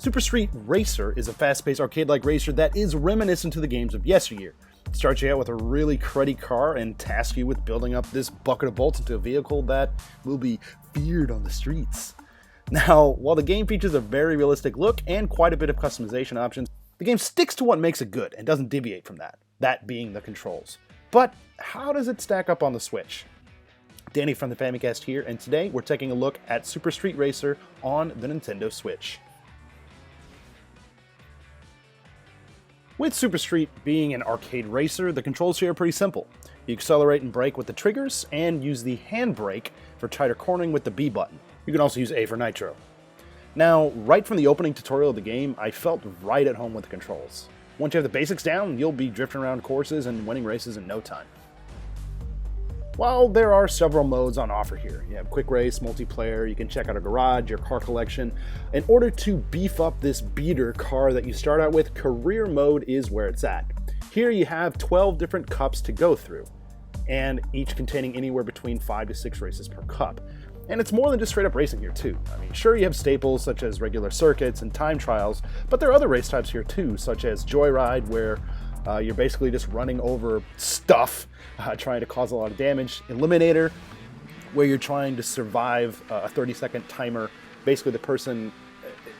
Super Street Racer is a fast-paced arcade-like racer that is reminiscent to the games of yesteryear. It starts you out with a really cruddy car and tasks you with building up this bucket of bolts into a vehicle that will be feared on the streets. Now, while the game features a very realistic look and quite a bit of customization options, the game sticks to what makes it good and doesn't deviate from that being the controls. But how does it stack up on the Switch? Danny from the Famicast here, and today we're taking a look at Super Street Racer on the Nintendo Switch. With Super Street being an arcade racer, the controls here are pretty simple. You accelerate and brake with the triggers, and use the handbrake for tighter cornering with the B button. You can also use A for nitro. Now, right from the opening tutorial of the game, I felt right at home with the controls. Once you have the basics down, you'll be drifting around courses and winning races in no time. While there are several modes on offer here, you have quick race, multiplayer, you can check out a garage, your car collection. In order to beef up this beater car that you start out with, career mode is where it's at. Here you have 12 different cups to go through, and each containing anywhere between 5 to 6 races per cup. And it's more than just straight up racing here too. I mean, sure, you have staples such as regular circuits and time trials, but there are other race types here too, such as Joyride, where you're basically just running over stuff, trying to cause a lot of damage. Eliminator, where you're trying to survive a 30-second timer. Basically, the person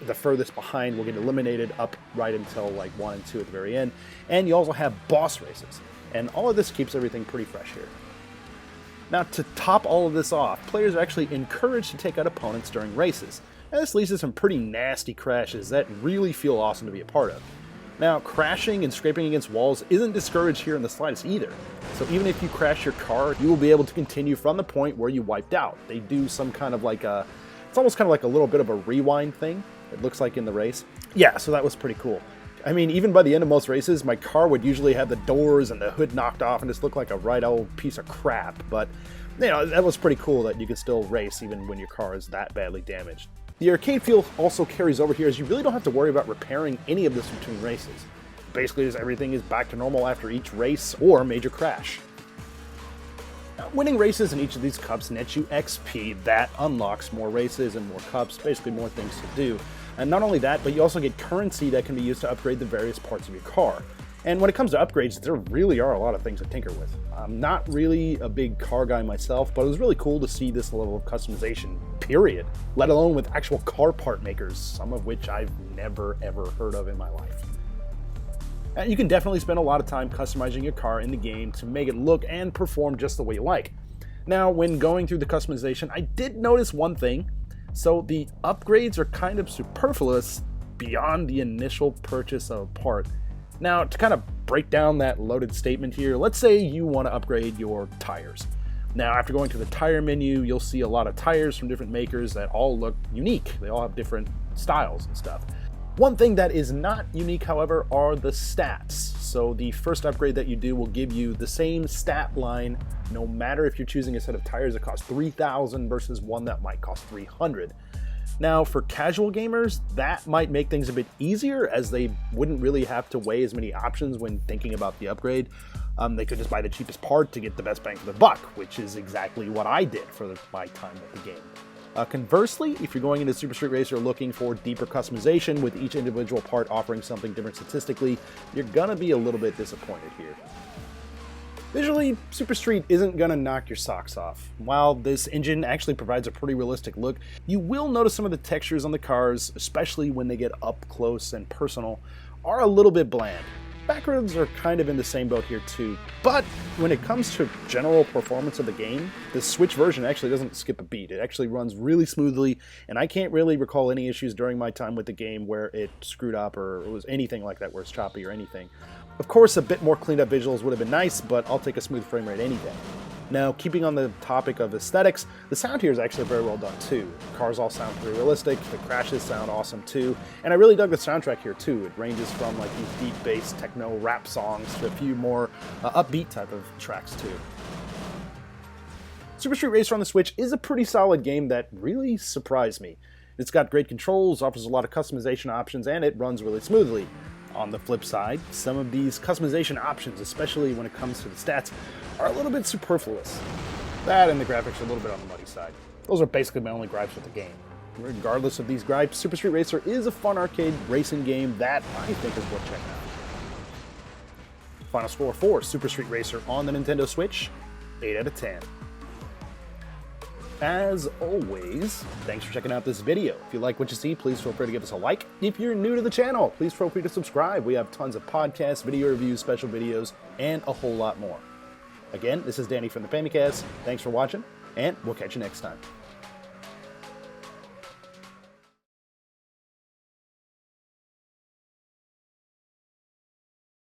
the furthest behind will get eliminated up right until like 1 and 2 at the very end. And you also have boss races. And all of this keeps everything pretty fresh here. Now, to top all of this off, players are actually encouraged to take out opponents during races. And this leads to some pretty nasty crashes that really feel awesome to be a part of. Now, crashing and scraping against walls isn't discouraged here in the slightest either. So even if you crash your car, you will be able to continue from the point where you wiped out. They do some kind of like it's almost kind of like a little bit of a rewind thing, it looks like in the race. Yeah, so that was pretty cool. I mean, even by the end of most races, my car would usually have the doors and the hood knocked off and just look like a right old piece of crap. But, you know, that was pretty cool that you could still race even when your car is that badly damaged. The arcade feel also carries over here, as you really don't have to worry about repairing any of this between races. Basically, just everything is back to normal after each race or major crash. Now, winning races in each of these cups nets you XP that unlocks more races and more cups, basically more things to do. And not only that, but you also get currency that can be used to upgrade the various parts of your car. And when it comes to upgrades, there really are a lot of things to tinker with. I'm not really a big car guy myself, but it was really cool to see this level of customization, period. Let alone with actual car part makers, some of which I've never ever heard of in my life. And you can definitely spend a lot of time customizing your car in the game to make it look and perform just the way you like. Now, when going through the customization, I did notice one thing. So the upgrades are kind of superfluous beyond the initial purchase of a part. Now, to kind of break down that loaded statement here, let's say you want to upgrade your tires. Now, after going to the tire menu, you'll see a lot of tires from different makers that all look unique. They all have different styles and stuff. One thing that is not unique, however, are the stats. So the first upgrade that you do will give you the same stat line, no matter if you're choosing a set of tires that cost 3,000 versus one that might cost 300. Now, for casual gamers, that might make things a bit easier, as they wouldn't really have to weigh as many options when thinking about the upgrade. They could just buy the cheapest part to get the best bang for the buck, which is exactly what I did for my time with the game. Conversely, if you're going into Super Street Racer looking for deeper customization with each individual part offering something different statistically, you're gonna be a little bit disappointed here. Visually, Super Street isn't gonna knock your socks off. While this engine actually provides a pretty realistic look, you will notice some of the textures on the cars, especially when they get up close and personal, are a little bit bland. Backroads are kind of in the same boat here too, but when it comes to general performance of the game, the Switch version actually doesn't skip a beat. It actually runs really smoothly, and I can't really recall any issues during my time with the game where it screwed up or it was anything like that, where it's choppy or anything. Of course, a bit more cleaned up visuals would have been nice, but I'll take a smooth frame rate any day. Now, keeping on the topic of aesthetics, the sound here is actually very well done too. The cars all sound pretty realistic, the crashes sound awesome too, and I really dug the soundtrack here too. It ranges from like these deep bass techno rap songs to a few more upbeat type of tracks too. Super Street Racer on the Switch is a pretty solid game that really surprised me. It's got great controls, offers a lot of customization options, and it runs really smoothly. On the flip side, some of these customization options, especially when it comes to the stats, are a little bit superfluous. That and the graphics are a little bit on the muddy side. Those are basically my only gripes with the game. regardless of these gripes, Super Street Racer is a fun arcade racing game that I think is worth checking out. Final score for Super Street Racer on the Nintendo Switch, 8 out of 10. As always, thanks for checking out this video. If you like what you see, please feel free to give us a like. If you're new to the channel, please feel free to subscribe. We have tons of podcasts, video reviews, special videos, and a whole lot more. Again, this is Danny from the Famicast. Thanks for watching, and we'll catch you next time.